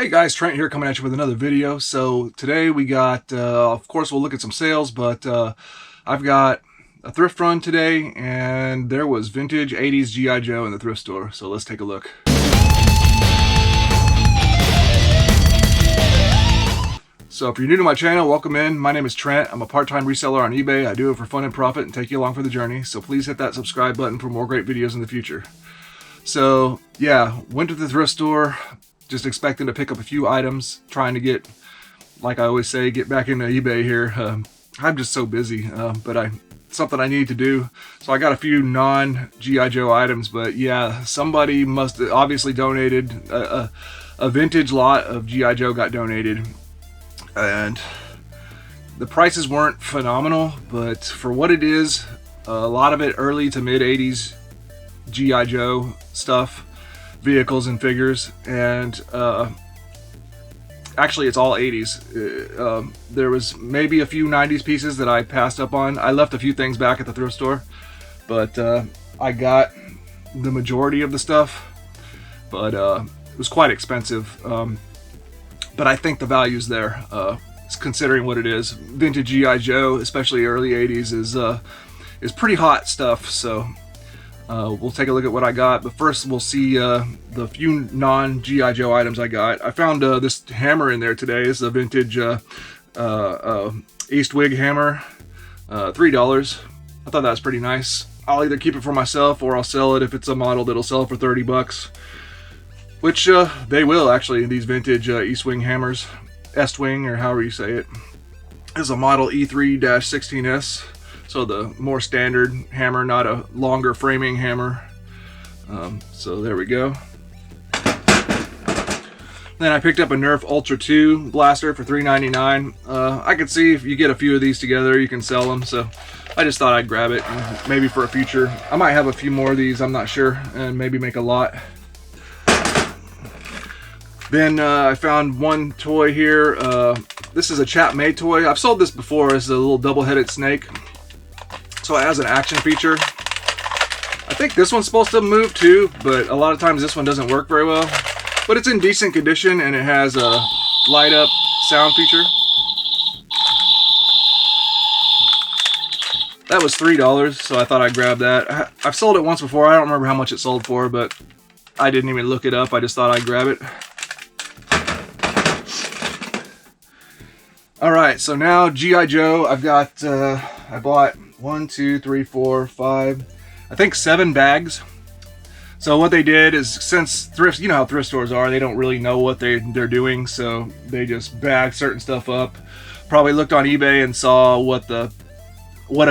Hey guys, Trent here coming at you with another video. So today we got, of course we'll look at some sales, but I've got a thrift run today and there was vintage 80s G.I. Joe in the thrift store. So let's take a look. So if you're new to my channel, welcome in. My name is Trent. I'm a part-time reseller on eBay. I do it for fun and profit and take you along for the journey. So please hit that subscribe button for more great videos in the future. So yeah, went to the thrift store. Just expecting to pick up a few items, trying to get, like I always say, get back into eBay here. I'm just so busy, but something I need to do. So I got a few non-G.I. Joe items, but yeah, somebody must have obviously donated. A vintage lot of G.I. Joe got donated, and the prices weren't phenomenal, but for what it is, a lot of it early to mid 80s G.I. Joe stuff. Vehicles and figures, and actually it's all 80s. There was maybe a few 90s pieces that I passed up on. I left a few things back at the thrift store, but I got the majority of the stuff, but it was quite expensive, but I think the value's there, considering what it is. Vintage G.I. Joe, especially early 80s, is pretty hot stuff. So we'll take a look at what I got, but first we'll see the few non-G.I. Joe items I got. I found this hammer in there today. It's a vintage East Wig hammer, $3. I thought that was pretty nice. I'll either keep it for myself or I'll sell it if it's a model that'll sell for 30 bucks, which they will actually, these vintage East Wing hammers, Est-Wing or however you say it. This is a model E3-16S. So the more standard hammer, not a longer framing hammer. So there we go. Then I picked up a Nerf Ultra 2 blaster for $3.99. I could see if you get a few of these together, you can sell them. So I just thought I'd grab it, and maybe for a future. I might have a few more of these, I'm not sure, and maybe make a lot. Then I found one toy here. This is a chap-made toy. I've sold this before. It's a little double-headed snake. So it has an action feature. I think this one's supposed to move too, but a lot of times this one doesn't work very well. But it's in decent condition and it has a light up sound feature. That was $3, so I thought I'd grab that. I've sold it once before. I don't remember how much it sold for, but I didn't even look it up. I just thought I'd grab it. Alright, so now G.I. Joe. I've got, I bought 1, 2, 3, 4, 5, I think 7 bags. So what they did is, since thrift, you know how thrift stores are, they don't really know what they're doing, so they just bag certain stuff up. Probably looked on eBay and saw what a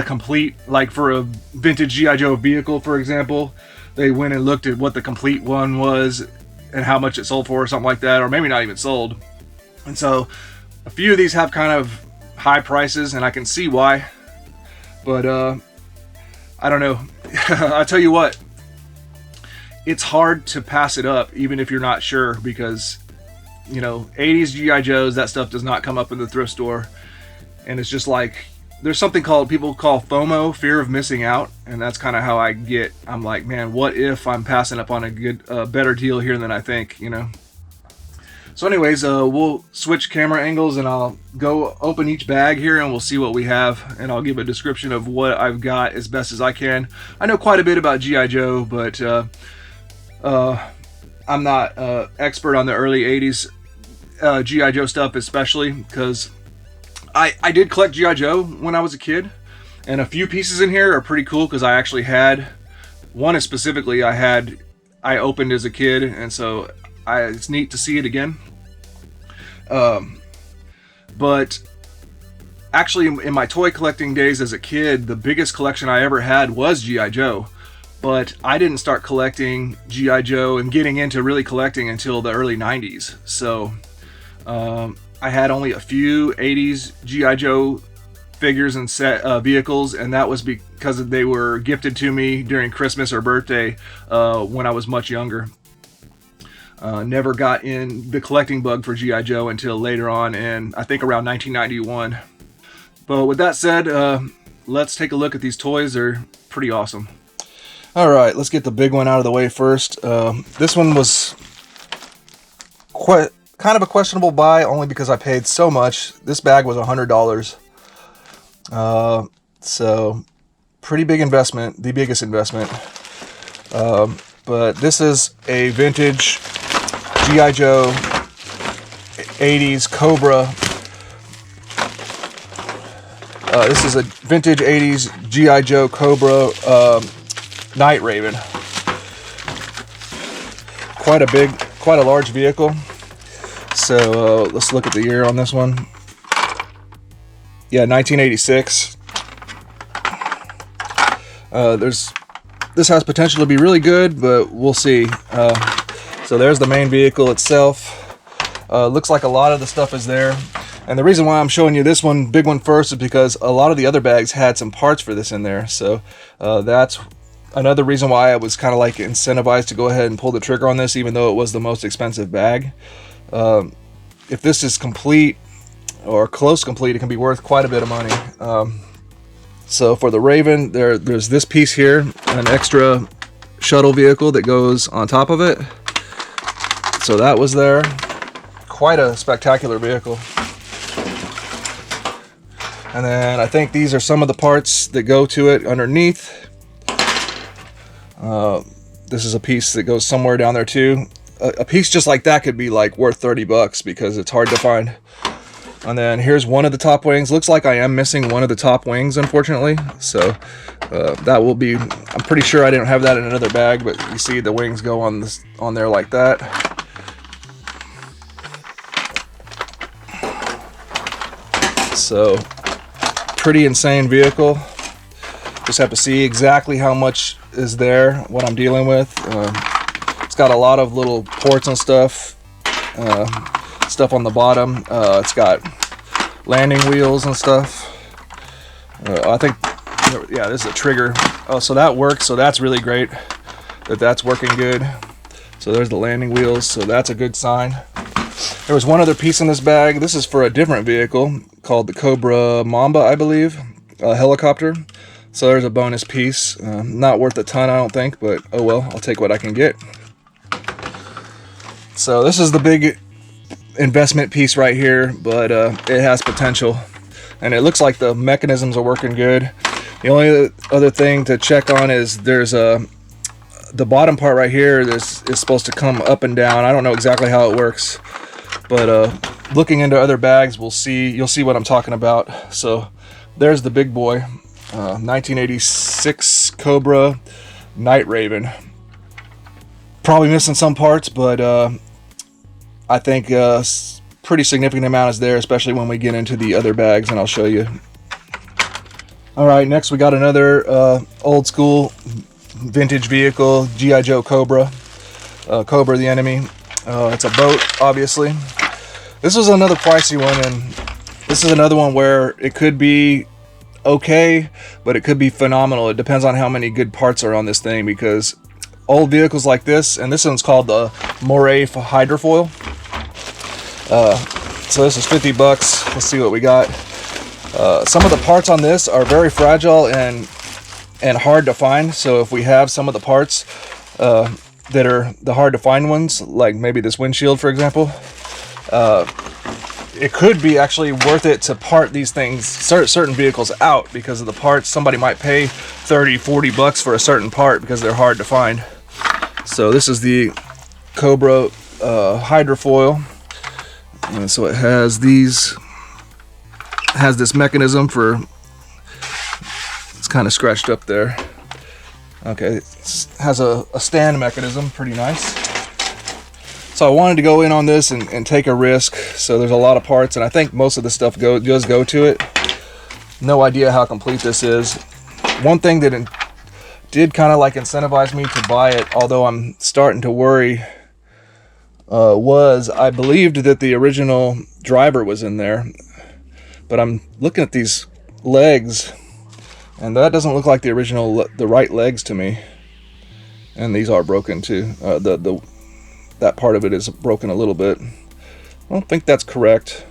complete, like for a vintage G.I. Joe vehicle, for example, they went and looked at what the complete one was and how much it sold for or something like that, or maybe not even sold. And so a few of these have kind of high prices, and I can see why. But I don't know. I'll tell you what, it's hard to pass it up even if you're not sure, because you know, 80s G.I. Joes, that stuff does not come up in the thrift store, and it's just like there's something called, people call FOMO, fear of missing out, and that's kind of how I get. I'm like, man, what if I'm passing up on a good better deal here than I think, you know? So anyways, we'll switch camera angles and I'll go open each bag here and we'll see what we have, and I'll give a description of what I've got as best as I can. I know quite a bit about G.I. Joe, but I'm not expert on the early 80s G.I. Joe stuff, especially because I did collect G.I. Joe when I was a kid, and a few pieces in here are pretty cool because I actually had one is specifically I opened as a kid, and so it's neat to see it again. But actually in my toy collecting days as a kid, the biggest collection I ever had was G.I. Joe. But I didn't start collecting G.I. Joe and getting into really collecting until the early 90s. So I had only a few 80s G.I. Joe figures and set vehicles, and that was because they were gifted to me during Christmas or birthday when I was much younger. Never got in the collecting bug for G.I. Joe until later on, and I think around 1991. But with that said, let's take a look at these toys. They're pretty awesome. Alright, let's get the big one out of the way first. This one was kind of a questionable buy only because I paid so much. This bag was $100. So pretty big investment, the biggest investment. But this is a vintage G.I. Joe 80s Cobra. This is a vintage 80s G.I. Joe Cobra Night Raven. Quite a large vehicle. So let's look at the year on this one. Yeah, 1986. This has potential to be really good, but we'll see. So there's the main vehicle itself. Looks like a lot of the stuff is there. And the reason why I'm showing you this one, big one first, is because a lot of the other bags had some parts for this in there. So that's another reason why I was kind of like incentivized to go ahead and pull the trigger on this, even though it was the most expensive bag. If this is complete or close complete, it can be worth quite a bit of money. So for the Raven, there's this piece here, an extra shuttle vehicle that goes on top of it. So that was there. Quite a spectacular vehicle. And then I think these are some of the parts that go to it underneath. This is a piece that goes somewhere down there too. A piece just like that could be like worth 30 bucks because it's hard to find. And then here's one of the top wings. Looks like I am missing one of the top wings, unfortunately. So that will be, I'm pretty sure I didn't have that in another bag, but you see the wings go on there like that. So pretty insane vehicle. Just have to see exactly how much is there, what I'm dealing with. It's got a lot of little ports and stuff on the bottom. It's got landing wheels and stuff. I think, yeah, this is a trigger. Oh, so that works. So that's really great that that's working good. So there's the landing wheels. So that's a good sign. There was one other piece in this bag. This is for a different vehicle called the Cobra Mamba, I believe, a helicopter. So there's a bonus piece. Not worth a ton, I don't think, but oh well, I'll take what I can get. So this is the big investment piece right here, but it has potential. And it looks like the mechanisms are working good. The only other thing to check on is there's the bottom part right here is supposed to come up and down. I don't know exactly how it works. But looking into other bags, you'll see what I'm talking about. So there's the big boy, 1986 Cobra Night Raven. Probably missing some parts, but I think pretty significant amount is there, especially when we get into the other bags, and I'll show you. All right, next we got another old school vintage vehicle, G.I. Joe Cobra. Cobra the enemy. It's a boat, obviously. This was another pricey one, and this is another one where it could be okay, but it could be phenomenal. It depends on how many good parts are on this thing, because old vehicles like this, and this one's called the Moray Hydrofoil. So this is 50 bucks. Let's see what we got. Some of the parts on this are very fragile and hard to find. So if we have some of the parts that are the hard to find ones, like maybe this windshield, for example, it could be actually worth it to part these things, certain vehicles out, because of the parts. Somebody might pay 30, 40 bucks for a certain part because they're hard to find. So this is the Cobra hydrofoil. And so it has this mechanism for, it's kind of scratched up there. Okay, it has a stand mechanism, pretty nice. So I wanted to go in on this and take a risk. So there's a lot of parts, and I think most of the stuff does go to it. No idea how complete this is. One thing that did kind of like incentivize me to buy it, although I'm starting to worry, was I believed that the original driver was in there. But I'm looking at these legs, and that doesn't look like the right legs to me. And these are broken too. That part of it is broken a little bit. I don't think that's correct.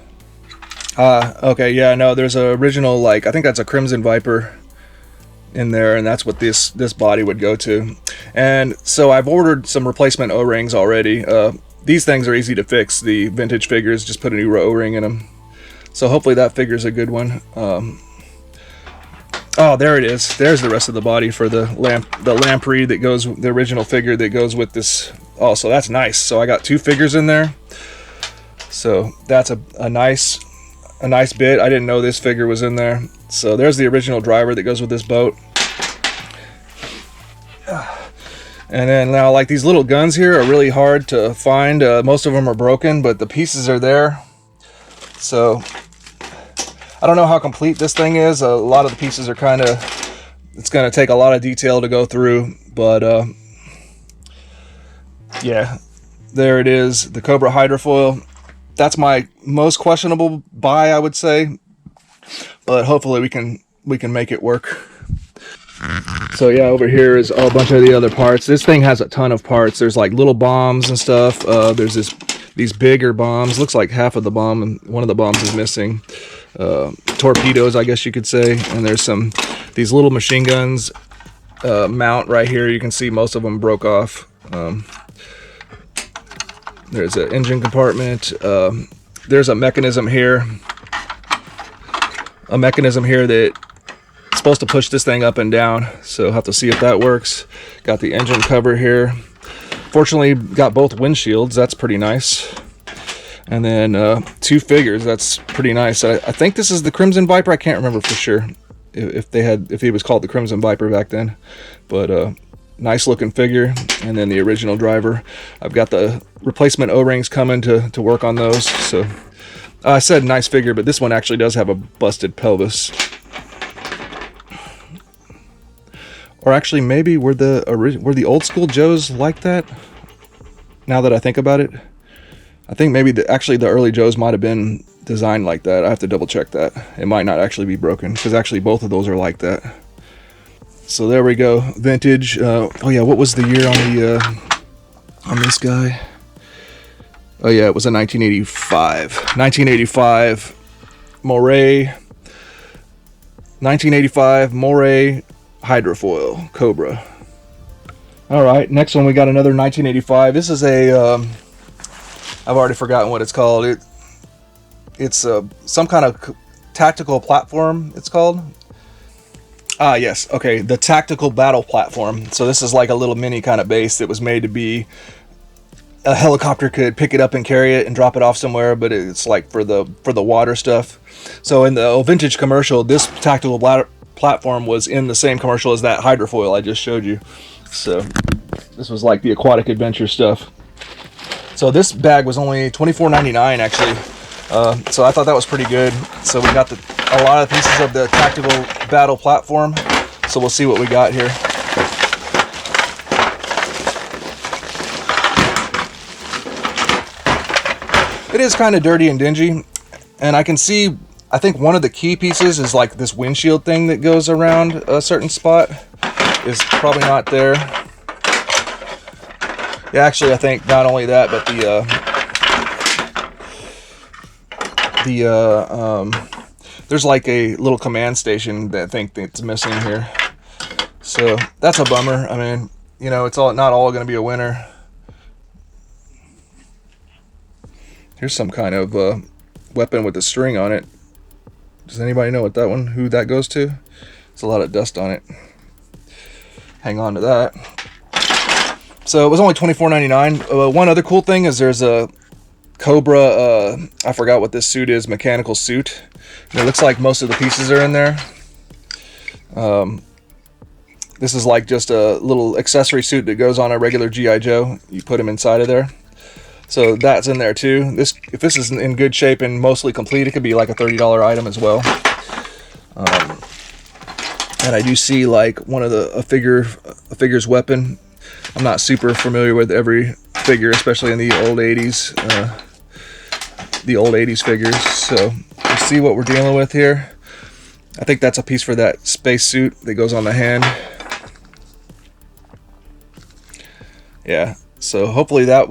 Okay, yeah, no, there's a original, like, I think that's a Crimson Viper in there, and that's what this body would go to. And so I've ordered some replacement O-rings already. these things are easy to fix. The vintage figures, just put a new O-ring in them. So hopefully that figure's a good one. Oh, there it is. There's the rest of the body for the lamprey that goes, the original figure that goes with this. Oh, so that's nice. So I got 2 figures in there. So that's a nice bit. I didn't know this figure was in there. So there's the original driver that goes with this boat. And then now, like, these little guns here are really hard to find. Most of them are broken, but the pieces are there. So I don't know how complete this thing is. A lot of the pieces are kind of, it's going to take a lot of detail to go through, but yeah, there it is, the Cobra hydrofoil. That's my most questionable buy, I would say, but hopefully we can make it work. So yeah, over here is a bunch of the other parts. This thing has a ton of parts. There's like little bombs and stuff. There's these bigger bombs. Looks like half of the bomb, and one of the bombs is missing. Torpedoes, I guess you could say. And there's these little machine guns mount right here. You can see most of them broke off. There's an engine compartment. There's a mechanism here. A mechanism here that supposed to push this thing up and down, so have to see if that works. Got the engine cover here. Fortunately, got both windshields. That's pretty nice. And then 2 figures. That's pretty nice. I think this is the Crimson Viper. I can't remember for sure if he was called the Crimson Viper back then, but nice looking figure. And then the original driver. I've got the replacement O-rings coming to work on those. So I said nice figure, but this one actually does have a busted pelvis. Or actually, maybe were the old school Joes like that? Now that I think about it, I think maybe actually the early Joes might have been designed like that. I have to double check that. It might not actually be broken, because actually both of those are like that. So there we go, vintage. Oh yeah, what was the year on this guy? Oh yeah, it was a 1985. 1985 Moray. 1985 Moray hydrofoil Cobra. All right, next one we got another 1985. This is a I've already forgotten what it's called. It's some kind of tactical platform. It's called. Yes, okay, the tactical battle platform. So this is like a little mini kind of base that was made to be a helicopter could pick it up and carry it and drop it off somewhere, but it's like for the water stuff. So in the vintage commercial, this tactical platform was in the same commercial as that hydrofoil I just showed you. So this was like the aquatic adventure stuff. So this bag was only $24.99 actually. So I thought that was pretty good. So we got a lot of pieces of the tactical battle platform. So we'll see what we got here. It is kind of dirty and dingy, and I can see, I think one of the key pieces is like this windshield thing that goes around a certain spot is probably not there. Yeah, actually I think not only that, but there's like a little command station that I think that's missing here. So that's a bummer. I mean, you know, it's not all going to be a winner. Here's some kind of weapon with a string on it. Does anybody know who that goes to? There's a lot of dust on it. Hang on to that. So it was only $24.99. One other cool thing is there's a Cobra, I forgot what this suit is, mechanical suit. And it looks like most of the pieces are in there. This is like just a little accessory suit that goes on a regular G.I. Joe. You put them inside of there. So that's in there too. If this is in good shape and mostly complete, it could be like a $30 item as well. And I do see like one of a figure's weapon. I'm not super familiar with every figure, especially in the old 80s. The old 80s figures. So let's see what we're dealing with here. I think that's a piece for that space suit that goes on the hand. Yeah. So hopefully I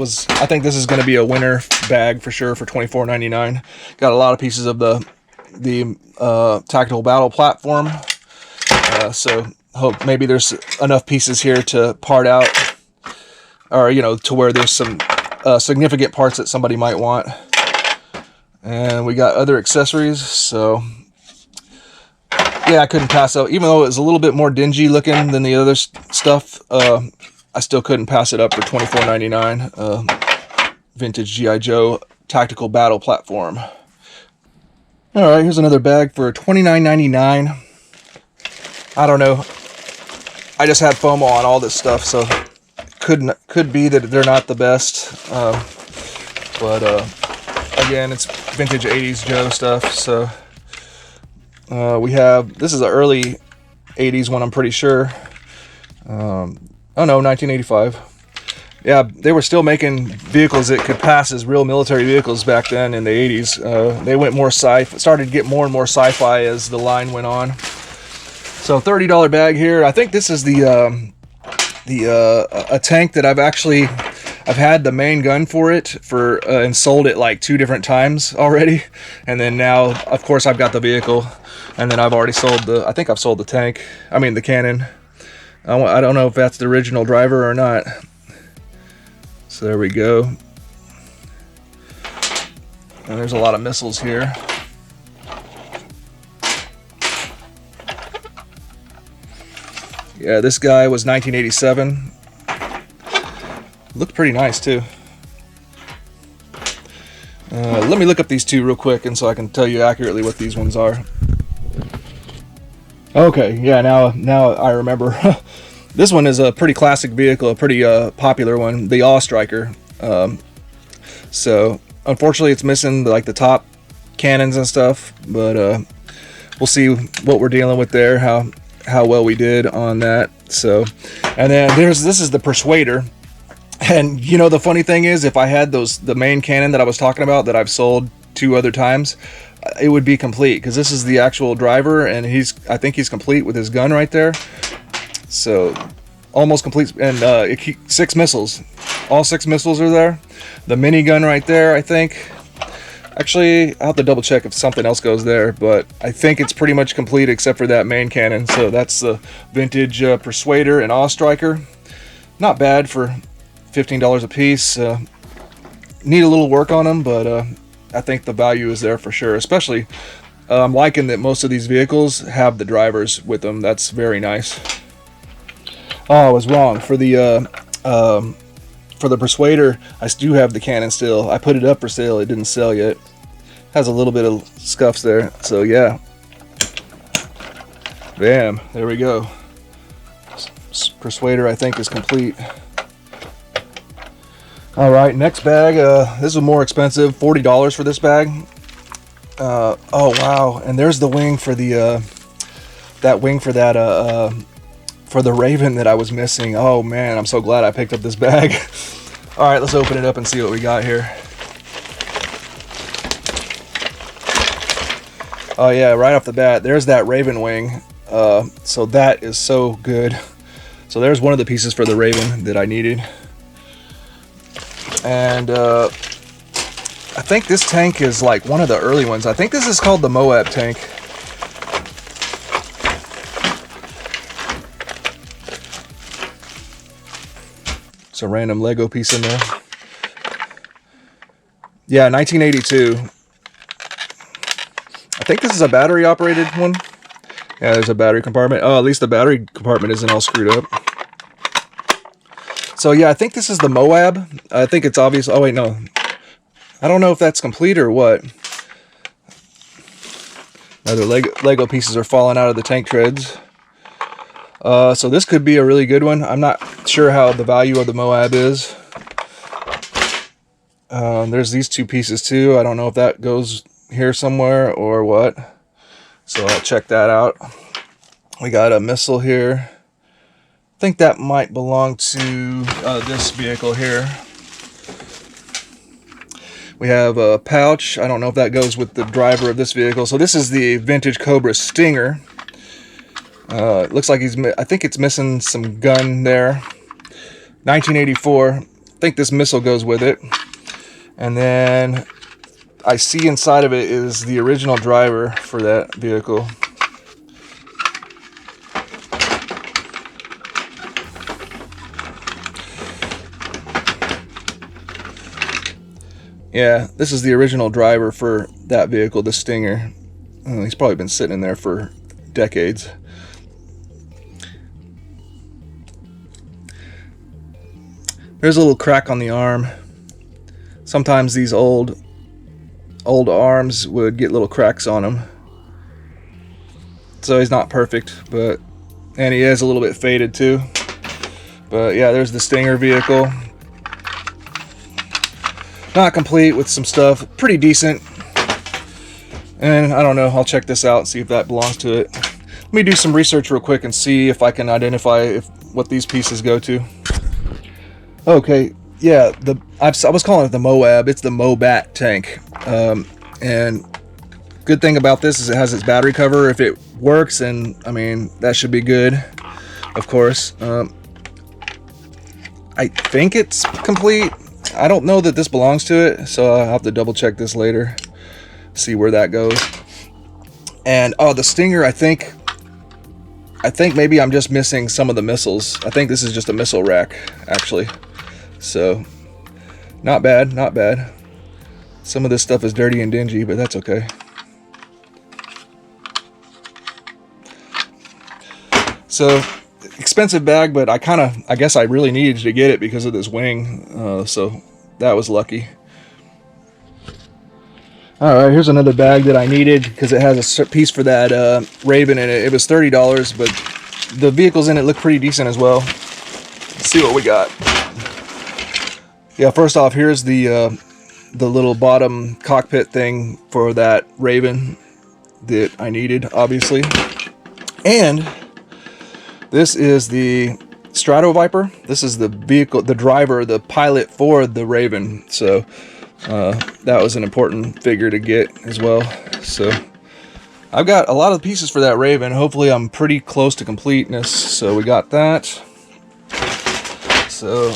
think this is going to be a winner bag for sure for $24.99. Got a lot of pieces of the tactical battle platform. So hope maybe there's enough pieces here to part out, or to where there's some significant parts that somebody might want. And we got other accessories, so yeah, I couldn't pass up. Even though it was a little bit more dingy looking than the other stuff, I still couldn't pass it up for $24.99. Vintage G.I. Joe Tactical Battle Platform. Alright, here's another bag for $29.99. I don't know. I just had FOMO on all this stuff, so could be that they're not the best. But again, it's vintage 80s Joe stuff, so we have, this is an early 80s one, I'm pretty sure. Oh no, 1985. Yeah, they were still making vehicles that could pass as real military vehicles back then in the 80s. They went more started to get more and more sci-fi as the line went on. So $30 bag here. I think this is a tank that I've had the main gun for it and sold it like 2 different times already, and then now of course I've got the vehicle, and then I've already sold I think I've sold the tank. I mean the cannon. I don't know if that's the original driver or not. So there we go. And there's a lot of missiles here. Yeah, this guy was 1987. Looked pretty nice too. Let me look up these 2 real quick, and so I can tell you accurately what these ones are. Okay, yeah, now I remember. This one is a pretty classic vehicle, a pretty popular one, the Awe Striker. So unfortunately, it's missing like the top cannons and stuff, but we'll see what we're dealing with there, how well we did on that. So, and then this is the Persuader. And you know, the funny thing is, if I had the main cannon that I was talking about that I've sold 2 other times, it would be complete, because this is the actual driver, and I think he's complete with his gun right there. So almost complete, and 6 missiles. All 6 missiles are there. The minigun right there, I think. Actually, I'll have to double check if something else goes there, but I think it's pretty much complete except for that main cannon. So that's the vintage Persuader and Awe Striker. Not bad for $15 a piece. Need a little work on them, but I think the value is there for sure. Especially, I'm liking that most of these vehicles have the drivers with them. That's very nice. Oh, I was wrong. For the Persuader, I do have the cannon still. I put it up for sale. It didn't sell yet. Has a little bit of scuffs there. So yeah. Bam. There we go. Persuader, I think, is complete. All right, next bag. This is more expensive. $40 for this bag. Oh wow! And there's the wing for the for the Raven that I was missing. Oh man, I'm so glad I picked up this bag. All right, let's open it up and see what we got here. Oh yeah, right off the bat, there's that Raven wing. So that is so good. So there's one of the pieces for the Raven that I needed. And I think this tank is like one of the early ones. I think this is called the Moab tank. It's a random Lego piece in there. Yeah, 1982. I think this is a battery operated one. Yeah, there's a battery compartment. Oh, at least the battery compartment isn't all screwed up. So yeah, I think this is the Moab. I think it's obvious. Oh wait, no. I don't know if that's complete or what. Other Lego pieces are falling out of the tank treads. So this could be a really good one. I'm not sure how the value of the Moab is. There's these 2 pieces too. I don't know if that goes here somewhere or what. So I'll check that out. We got a missile here. I think that might belong to this vehicle here. We have a pouch. I don't know if that goes with the driver of this vehicle. So this is the vintage Cobra Stinger. It looks like I think it's missing some gun there. 1984. I think this missile goes with it. And then I see inside of it is the original driver for that vehicle. Yeah, this is the original driver for that vehicle, the Stinger. He's probably been sitting in there for decades. There's a little crack on the arm. Sometimes these old arms would get little cracks on them. So he's not perfect, and he is a little bit faded too. But yeah, there's the Stinger vehicle. Not complete, with some stuff, pretty decent. And I don't know, I'll check this out and see if that belongs to it. Let me do some research real quick and see if I can identify what these pieces go to. Okay, yeah, I was calling it the Moab. It's the Mobat tank. And good thing about this is it has its battery cover. If it works, and I mean, that should be good, of course. I think it's complete. I don't know that this belongs to it, so I'll have to double check this later, see where that goes. And oh, the Stinger, I think maybe I'm just missing some of the missiles. I think this is just a missile rack, actually. So not bad, not bad. Some of this stuff is dirty and dingy, but that's okay. So expensive bag, but I guess I really needed to get it because of this wing, so that was lucky. Alright, here's another bag that I needed because it has a piece for that Raven in it. It was $30, but the vehicles in it look pretty decent as well. Let's see what we got. Yeah, first off, here's the little bottom cockpit thing for that Raven that I needed, obviously. And this is the Strato Viper. This is the vehicle, the driver, the pilot for the Raven. So that was an important figure to get as well. So I've got a lot of pieces for that Raven. Hopefully I'm pretty close to completeness. So we got that. So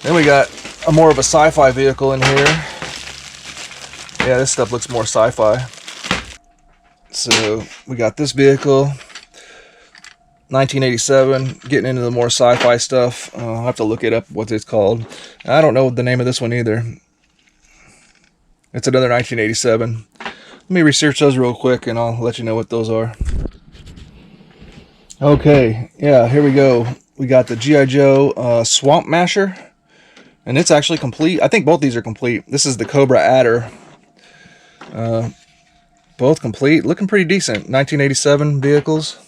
then we got more of a sci-fi vehicle in here. Yeah, this stuff looks more sci-fi. So we got this vehicle, 1987, getting into the more sci-fi stuff. I'll have to look it up, what it's called. I don't know the name of this one either. It's another 1987. Let me research those real quick and I'll let you know what those are. Okay, yeah, here we go. We got the G.I. Joe Swamp Masher. And it's actually complete. I think both these are complete. This is the Cobra Adder. Both complete. Looking pretty decent. 1987 vehicles.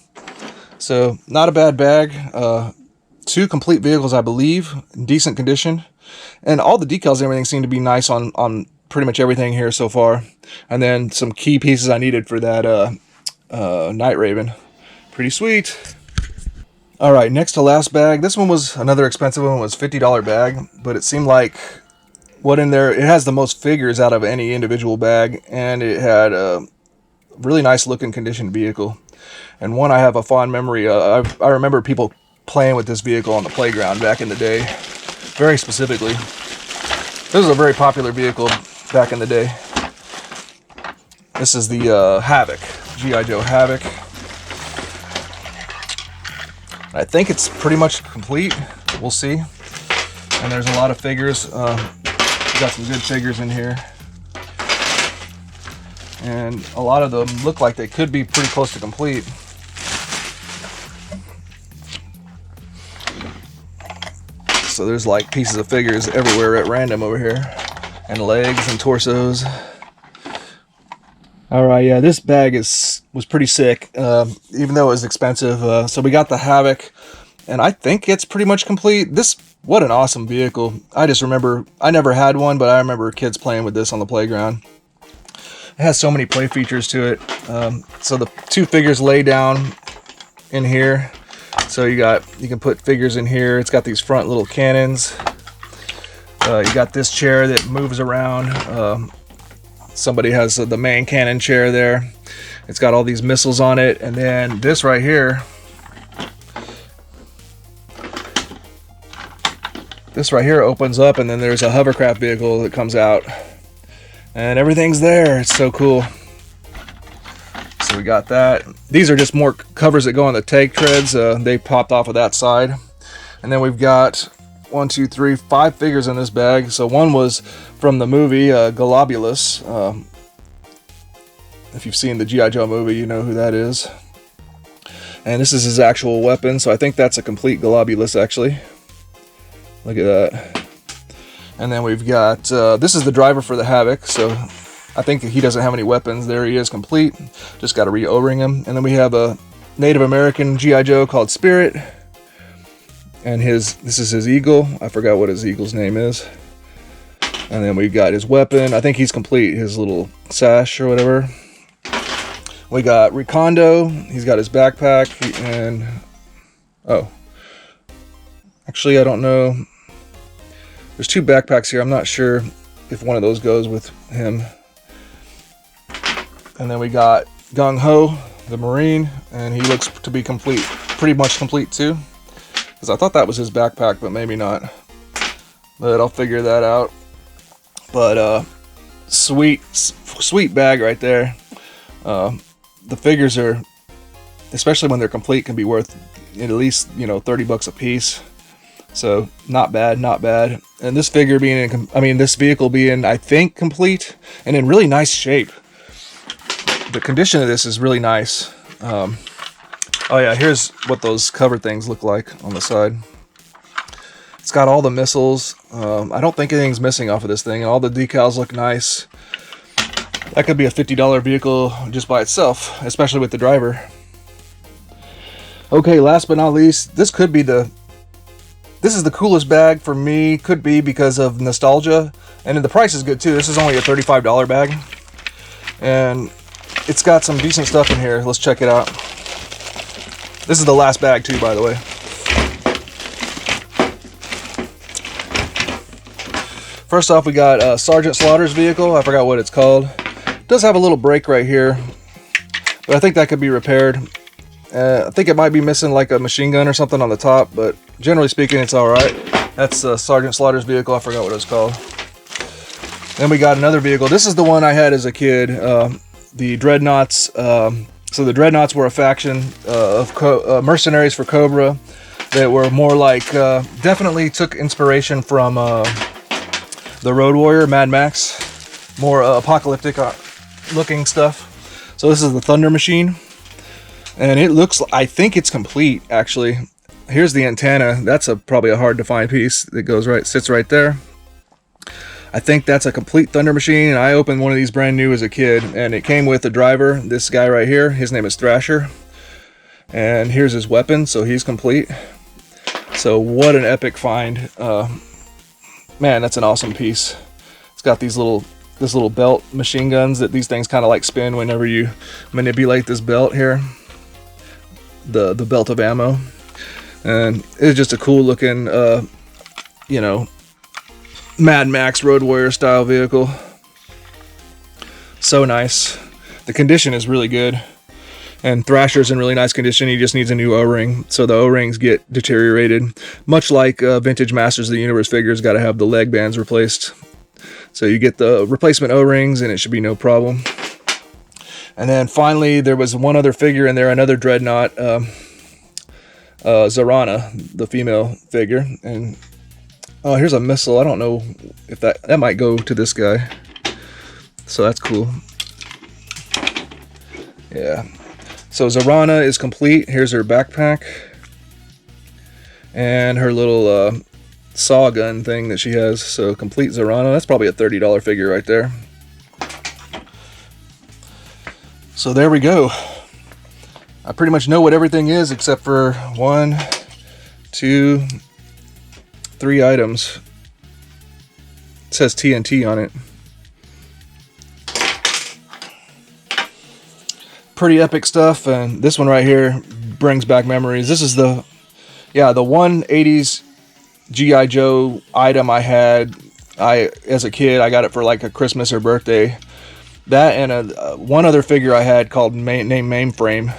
So, not a bad bag. 2 complete vehicles, I believe. In decent condition. And all the decals and everything seem to be nice on pretty much everything here so far. And then some key pieces I needed for that Night Raven. Pretty sweet. Alright, next to last bag. This one was another expensive one. It was a $50 bag, but it seemed like what in there, it has the most figures out of any individual bag, and it had a really nice looking conditioned vehicle. And one I have a fond memory of. I remember people playing with this vehicle on the playground back in the day, very specifically. This was a very popular vehicle back in the day. This is the Havoc, G.I. Joe Havoc. I think it's pretty much complete. We'll see. And there's a lot of figures. Got some good figures in here. And a lot of them look like they could be pretty close to complete. So there's like pieces of figures everywhere at random over here. And legs and torsos. Alright, yeah, this bag was pretty sick, even though it was expensive. So we got the Havoc, and I think it's pretty much complete. What an awesome vehicle. I just remember, I never had one, but I remember kids playing with this on the playground. It has so many play features to it. So the 2 figures lay down in here. So you can put figures in here. It's got these front little cannons. You got this chair that moves around. Somebody has the main cannon chair there. It's got all these missiles on it. And then this right here. This right here opens up, and then there's a hovercraft vehicle that comes out. And everything's there. It's so cool. So we got that. These are just more covers that go on the tank treads. They popped off of that side. And then we've got 1, 2, 3, 5 figures in this bag. So one was from the movie Globulus. If you've seen the G.I. Joe movie, you know who that is. And this is his actual weapon, so I think that's a complete Globulus, actually. Look at that. And then we've got, this is the driver for the Havoc, so I think he doesn't have any weapons. There he is, complete. Just got to re-O-ring him. And then we have a Native American G.I. Joe called Spirit. And this is his eagle. I forgot what his eagle's name is. And then we've got his weapon. I think he's complete, his little sash or whatever. We got Recondo. He's got his backpack. And, oh. Actually, I don't know. There's 2 backpacks here. I'm not sure if one of those goes with him. And then we got Gung Ho, the Marine. And he looks to be complete. Pretty much complete, too. Because I thought that was his backpack, but maybe not. But I'll figure that out. But, sweet bag right there. The figures are, especially when they're complete, can be worth at least, you know, 30 bucks a piece. So not bad, not bad. And this figure being this vehicle being, I think, complete and in really nice shape. The condition of this is really nice. Oh yeah, here's what those cover things look like on the side. It's got all the missiles. I don't think anything's missing off of this thing. All the decals look nice. That could be a $50 vehicle just by itself, especially with the driver. Okay, last but not least, this is the coolest bag for me. Could be because of nostalgia, and the price is good too. This is only a $35 bag, and it's got some decent stuff in here. Let's check it out. This is the last bag too, by the way. First off, we got Sergeant Slaughter's vehicle. I forgot what it's called. It does have a little break right here, but I think that could be repaired. I think it might be missing like a machine gun or something on the top, but generally speaking, it's all right. That's Sergeant Slaughter's vehicle. I forgot what it was called. Then we got another vehicle. This is the one I had as a kid. The Dreadnoughts. So the Dreadnoughts were a faction of mercenaries for Cobra that were more like, definitely took inspiration from the Road Warrior, Mad Max. More apocalyptic looking stuff. So this is the Thunder Machine. And it looks, I think it's complete, actually. Here's the antenna. That's probably a hard to find piece that sits right there. I think that's a complete Thunder Machine, and I opened one of these brand new as a kid, and it came with a driver, this guy right here. His name is Thrasher. And here's his weapon, so he's complete. So what an epic find. Man, that's an awesome piece. It's got this little belt machine guns that these things kind of like spin whenever you manipulate this belt here. The belt of ammo. And it's just a cool looking, you know, Mad Max Road Warrior style vehicle. So nice. The condition is really good. And Thrasher's in really nice condition. He just needs a new O-ring. So the O-rings get deteriorated. Much like vintage Masters of the Universe figures, got to have the leg bands replaced. So you get the replacement O-rings and it should be no problem. And then finally, there was one other figure in there, another Dreadnought, Zarana, the female figure. And oh, here's a missile. I don't know if that might go to this guy. So that's cool. Yeah. So Zarana is complete. Here's her backpack. And her little saw gun thing that she has. So complete Zarana. That's probably a $30 figure right there. So there we go. I pretty much know what everything is except for 1, 2, 3 items. It says TNT on it. Pretty epic stuff, and this one right here brings back memories. This is the 1980s G.I. Joe item I had. As a kid, I got it for like a Christmas or birthday. That and one other figure I had called named Mainframe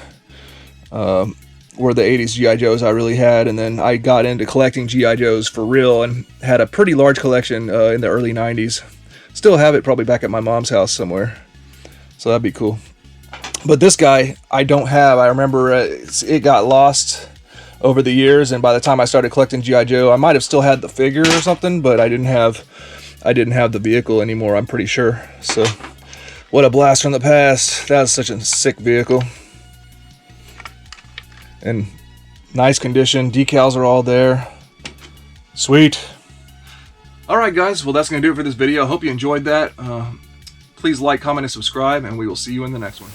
were the 80s G.I. Joes I really had. And then I got into collecting G.I. Joes for real and had a pretty large collection in the early 90s. Still have it probably back at my mom's house somewhere. So that'd be cool. But this guy I don't have. I remember it got lost over the years, and by the time I started collecting G.I. Joe, I might have still had the figure or something, but I didn't have the vehicle anymore, I'm pretty sure. So what a blast from the past. That was such a sick vehicle. And nice condition. Decals are all there. Sweet. Alright guys, well that's going to do it for this video. I hope you enjoyed that. Please like, comment, and subscribe, and we will see you in the next one.